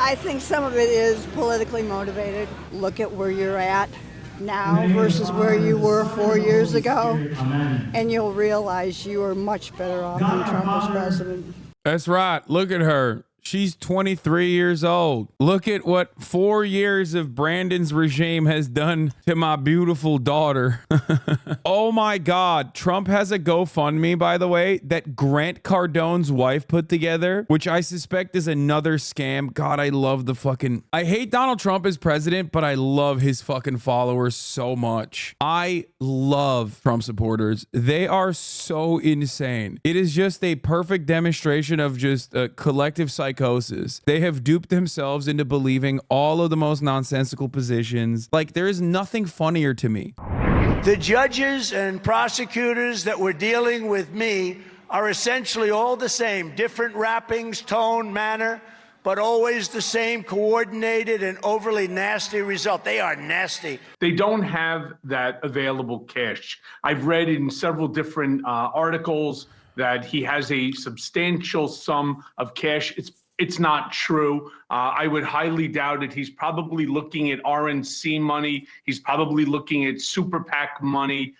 I think some of it is politically motivated. Look at where you're at now versus where you were 4 years ago, and you'll realize you are much better off than Trump as president. That's right. Look at her. She's 23 years old. Look at what 4 years of Brandon's regime has done to my beautiful daughter. Oh my God. Trump has a GoFundMe, by the way, that Grant Cardone's wife put together, which I suspect is another scam. God, I love I hate Donald Trump as president, but I love his fucking followers so much. I love Trump supporters. They are so insane. It is just a perfect demonstration of just a collective psychosis. They have duped themselves into believing all of the most nonsensical positions. Like, there is nothing funnier to me. The judges and prosecutors that were dealing with me are essentially all the same, different wrappings, tone, manner, but always the same coordinated and overly nasty result. They are nasty. They don't have that available cash. I've read in several different articles that he has a substantial sum of cash. It's not true. I would highly doubt it. He's probably looking at RNC money. He's probably looking at super PAC money,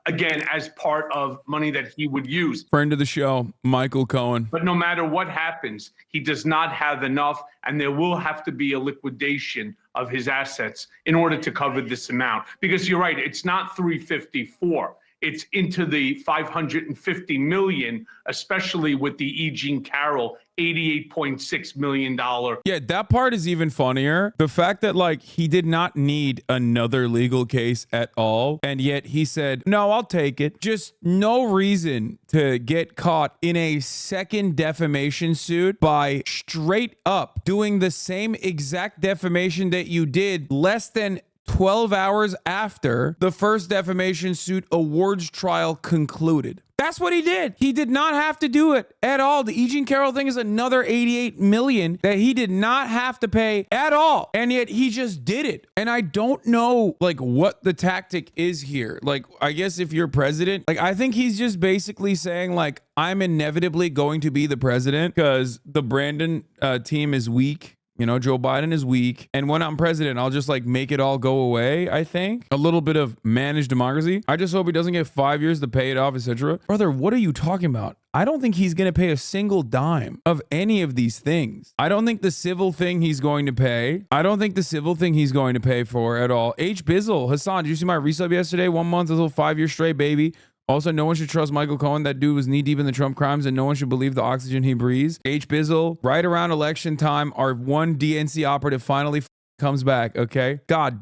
again, as part of money that he would use. Friend of the show, Michael Cohen. But no matter what happens, he does not have enough, and there will have to be a liquidation of his assets in order to cover this amount. Because you're right, it's not 354. It's into the 550 million, especially with the E. Jean Carroll $88.6 million. Yeah, that part is even funnier. The fact that, like, he did not need another legal case at all, and yet he said, no, I'll take it. Just no reason to get caught in a second defamation suit by straight up doing the same exact defamation that you did less than 12 hours after the first defamation suit awards trial concluded. That's what he did. He did not have to do it at all. The E. Jean Carroll thing is another 88 million that he did not have to pay at all. And yet he just did it. And I don't know, like, what the tactic is here. Like, I guess if you're president, like, I think he's just basically saying, like, I'm inevitably going to be the president because the Brandon team is weak. You know, Joe Biden is weak. And when I'm president, I'll just like make it all go away, I think. A little bit of managed democracy. I just hope he doesn't get 5 years to pay it off, etc. Brother, what are you talking about? I don't think he's going to pay a single dime of any of these things. I don't think the civil thing he's going to pay. I don't think the civil thing he's going to pay for at all. H. Bizzle, Hassan, did you see my resub yesterday? 1 month, a little 5 year straight, baby. Also, no one should trust Michael Cohen. That dude was knee deep in the Trump crimes, and no one should believe the oxygen he breathes. H. Bizzle, right around election time, our one DNC operative finally comes back, okay? God,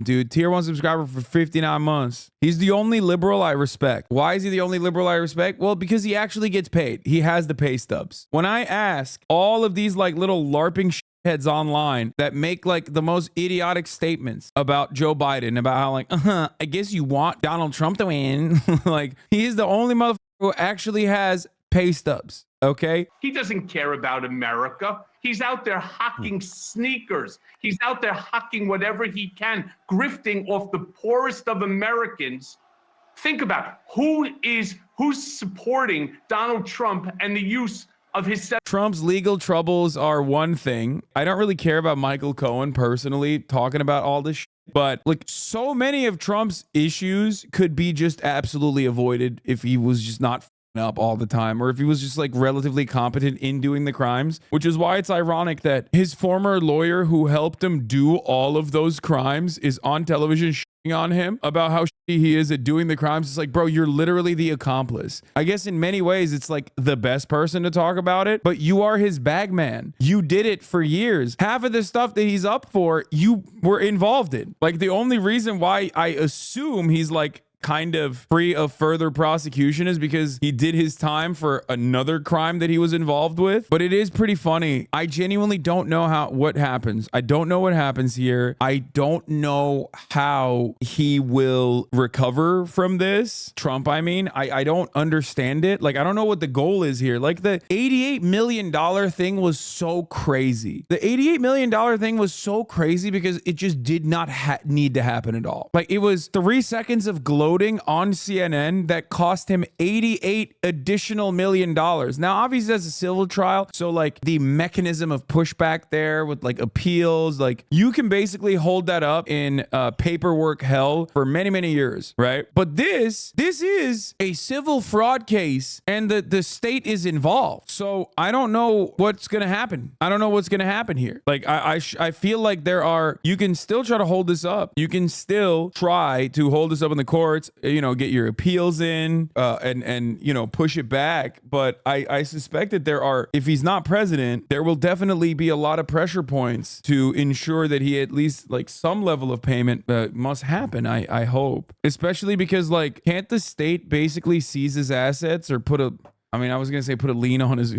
dude, tier 1 subscriber for 59 months. He's the only liberal I respect. Why is he the only liberal I respect? Well, because he actually gets paid. He has the pay stubs. When I ask all of these like little LARPing heads online that make like the most idiotic statements about Joe Biden, about how like, I guess you want Donald Trump to win. Like, he is the only motherfucker who actually has pay stubs. Okay. He doesn't care about America. He's out there hawking sneakers. He's out there hawking whatever he can, grifting off the poorest of Americans. Think about who's supporting Donald Trump and the use of his Trump's legal troubles are one thing. I don't really care about Michael Cohen personally talking about all this shit, but like so many of Trump's issues could be just absolutely avoided if he was just not up all the time, or if he was just like relatively competent in doing the crimes, which is why it's ironic that his former lawyer who helped him do all of those crimes is on television on him about how shitty he is at doing the crimes. It's like, bro, you're literally the accomplice. I guess in many ways it's like the best person to talk about it, but you are his bag man. You did it for years. Half of the stuff that he's up for, you were involved in. Like, the only reason why I assume he's like kind of free of further prosecution is because he did his time for another crime that he was involved with. But it is pretty funny. I genuinely don't know what happens. I don't know what happens here. I don't know how he will recover from this. Trump, I mean, I don't understand it. Like, I don't know what the goal is here. Like, the $88 million thing was so crazy. The $88 million thing was so crazy because it just did not need to happen at all. Like, it was 3 seconds of glow voting on CNN that cost him $88 additional million. Now, obviously, that's a civil trial. So, like, the mechanism of pushback there with like appeals, like, you can basically hold that up in paperwork hell for many, many years, right? But this is a civil fraud case, and the state is involved. So I don't know what's gonna happen. I don't know what's gonna happen here. Like, I feel like you can still try to hold this up. You can still try to hold this up in the courts, you know, get your appeals in, and you know, push it back. But I suspect that if he's not president, there will definitely be a lot of pressure points to ensure that he at least, like, some level of payment must happen. I hope, especially because, like, can't the state basically seize his assets or I was going to say put a lien on his,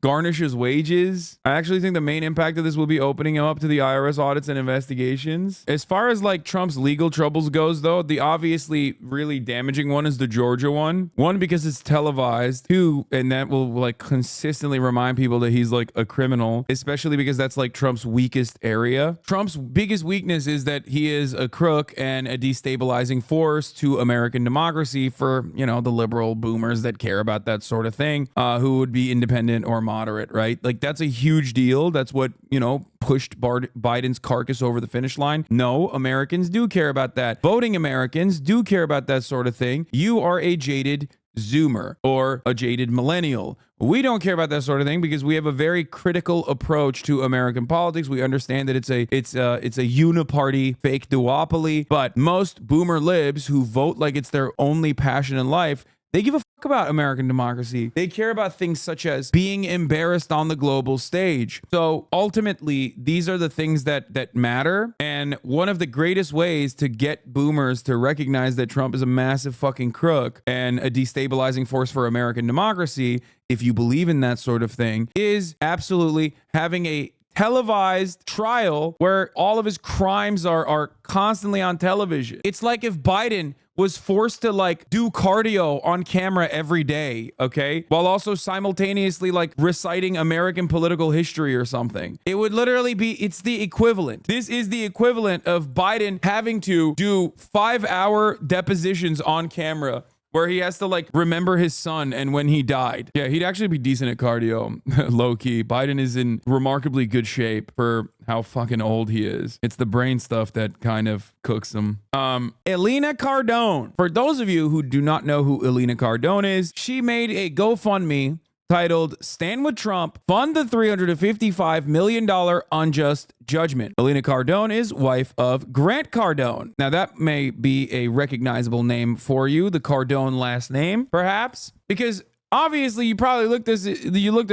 garnish his wages. I actually think the main impact of this will be opening him up to the IRS audits and investigations. As far as like Trump's legal troubles goes, though, the obviously really damaging one is the Georgia one. One, because it's televised. Two, and that will like consistently remind people that he's like a criminal, especially because that's like Trump's weakest area. Trump's biggest weakness is that he is a crook and a destabilizing force to American democracy for, you know, the liberal boomers that care about that sort of thing, who would be independent or moderate, right? Like, that's a huge deal. That's what, you know, pushed Biden's carcass over the finish line. No, Americans do care about that. Voting Americans do care about that sort of thing. You are a jaded Zoomer or a jaded millennial. We don't care about that sort of thing because we have a very critical approach to American politics. We understand that it's a uniparty fake duopoly, but most boomer libs who vote like it's their only passion in life, they give a fuck about American democracy. They care about things such as being embarrassed on the global stage. So ultimately, these are the things that matter. And one of the greatest ways to get boomers to recognize that Trump is a massive fucking crook and a destabilizing force for American democracy, if you believe in that sort of thing, is absolutely having a televised trial where all of his crimes are constantly on television. It's like if Biden was forced to like do cardio on camera every day, okay, while also simultaneously like reciting American political history or something. It would literally it's the equivalent. This is the equivalent of Biden having to do 5-hour depositions on camera where he has to like remember his son and when he died. Yeah, he'd actually be decent at cardio, low key. Biden is in remarkably good shape for how fucking old he is. It's the brain stuff that kind of cooks him. Elena Cardone. For those of you who do not know who Elena Cardone is, she made a GoFundMe titled Stand with Trump, Fund the $355 million Unjust Judgment. Elena Cardone is wife of Grant Cardone. Now that may be a recognizable name for you, the Cardone last name, perhaps, because obviously you probably looked at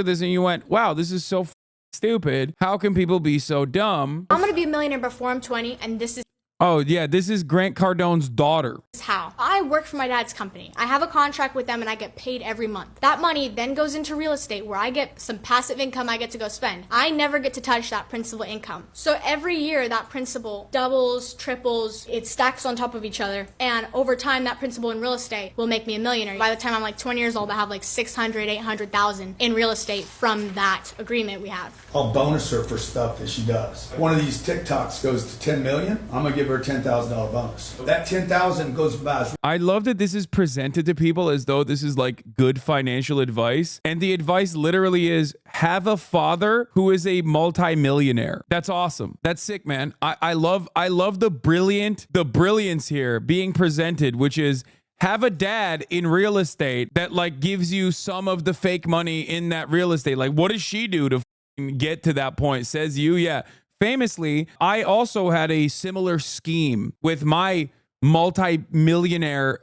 this and you went, wow, this is so stupid. How can people be so dumb? I'm gonna be a millionaire before I'm 20, and this is Oh, yeah, this is Grant Cardone's daughter. how. I work for my dad's company. I have a contract with them and I get paid every month. That money then goes into real estate where I get some passive income I get to go spend. I never get to touch that principal income. So every year that principal doubles, triples, it stacks on top of each other. And over time, that principal in real estate will make me a millionaire. By the time I'm like 20 years old, I have like 600, 800,000 in real estate from that agreement we have. I'll bonus her for stuff that she does. One of these TikToks goes to 10 million. I'm gonna give her a $10,000 bonus. That 10,000 goes by. I love that this is presented to people as though this is like good financial advice. And the advice literally is have a father who is a multimillionaire. That's awesome. That's sick, man. I love the brilliance here being presented, which is have a dad in real estate that like gives you some of the fake money in that real estate. Like, what does she do to get to that point? Says you, yeah. Famously, I also had a similar scheme with my multi-millionaire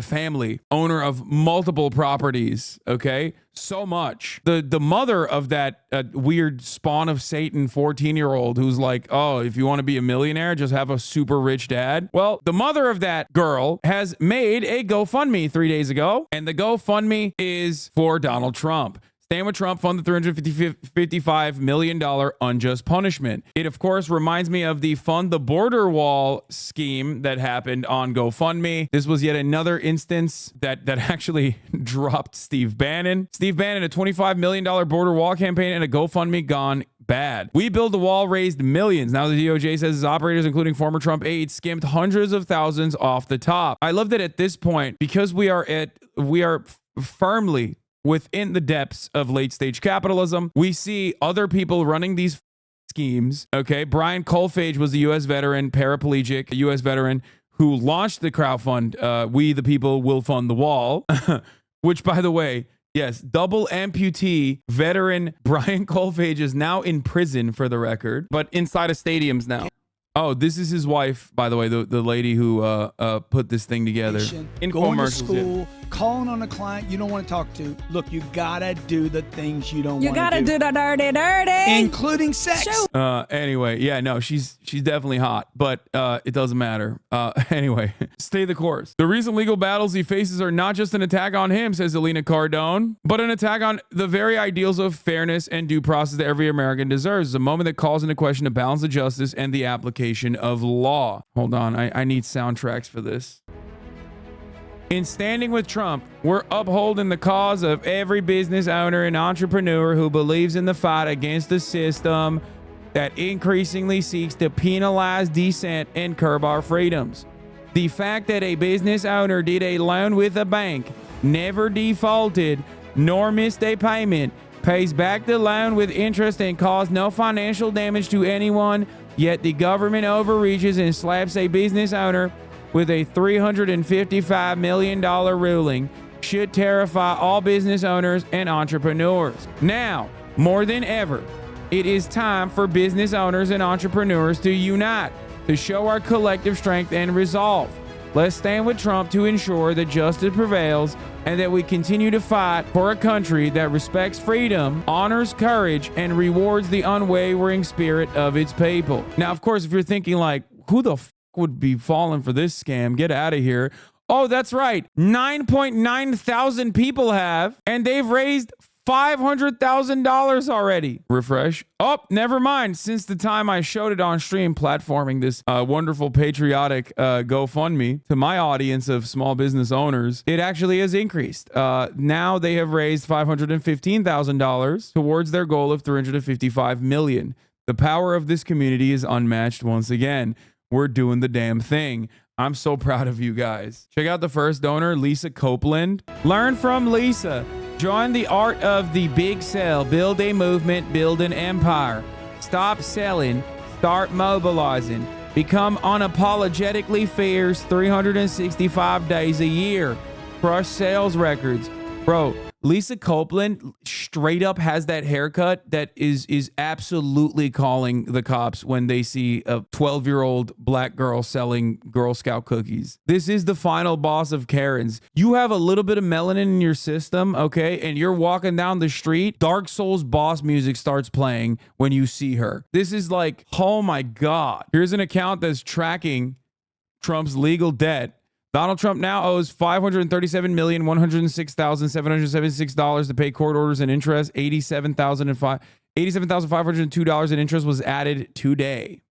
family, owner of multiple properties, okay? So much. The mother of that weird spawn of Satan 14-year-old who's like, oh, if you want to be a millionaire, just have a super rich dad. Well, the mother of that girl has made a GoFundMe 3 days ago, and the GoFundMe is for Donald Trump. Stand with Trump, fund the $355 million unjust punishment. It, of course, reminds me of the Fund the Border Wall scheme that happened on GoFundMe. This was yet another instance that actually dropped Steve Bannon. Steve Bannon, a $25 million border wall campaign and a GoFundMe gone bad. We build the wall raised millions. Now the DOJ says its operators, including former Trump aides, skimmed hundreds of thousands off the top. I love that at this point, because we are firmly within the depths of late stage capitalism, we see other people running these schemes. Okay. Brian Colfage was a U.S. veteran, paraplegic, a U.S. veteran who launched the crowdfund, We the People Will Fund the Wall, which, by the way, yes, double amputee veteran Brian Colfage is now in prison, for the record, but inside of stadiums now. Oh, this is his wife, by the way, the lady who put this thing together. Going to school, calling on a client you don't want to talk to. Look, you gotta do the things you don't want to do. You gotta do the dirty. Including sex. Anyway, yeah, no, she's definitely hot, but it doesn't matter. Anyway, stay the course. The recent legal battles he faces are not just an attack on him, says Alina Cardone, but an attack on the very ideals of fairness and due process that every American deserves. It's a moment that calls into question the balance of justice and the application of law. Hold on, I need soundtracks for this. In standing with Trump, we're upholding the cause of every business owner and entrepreneur who believes in the fight against the system that increasingly seeks to penalize dissent and curb our freedoms. The fact that a business owner did a loan with a bank, never defaulted, nor missed a payment, pays back the loan with interest and caused no financial damage to anyone, yet the government overreaches and slaps a business owner with a $355 million ruling should terrify all business owners and entrepreneurs. Now, more than ever, it is time for business owners and entrepreneurs to unite, to show our collective strength and resolve. Let's stand with Trump to ensure that justice prevails and that we continue to fight for a country that respects freedom, honors courage, and rewards the unwavering spirit of its people. Now, of course, if you're thinking like, who the would be falling for this scam? Get out of here. Oh, that's right. 9.9 thousand people have, and they've raised $500,000 already. Refresh. Oh, never mind. Since the time I showed it on stream, platforming this wonderful patriotic GoFundMe to my audience of small business owners, it actually has increased. Now they have raised $515,000 towards their goal of $355 million. The power of this community is unmatched once again. We're doing the damn thing. I'm so proud of you guys. Check out the first donor, Lisa Copeland. Learn from Lisa. Join the art of the big sell. Build a movement, build an empire. Stop selling, start mobilizing. Become unapologetically fierce 365 days a year. Crush sales records. Bro, Lisa Copeland straight up has that haircut that is absolutely calling the cops when they see a 12-year-old black girl selling Girl Scout cookies. This is the final boss of Karens. You have a little bit of melanin in your system, okay, and you're walking down the street, Dark Souls boss music starts playing when you see her. This is like, oh my God. Here's an account that's tracking Trump's legal debt. Donald Trump now owes $537,106,776 to pay court orders and interest. $87,502 in interest was added today.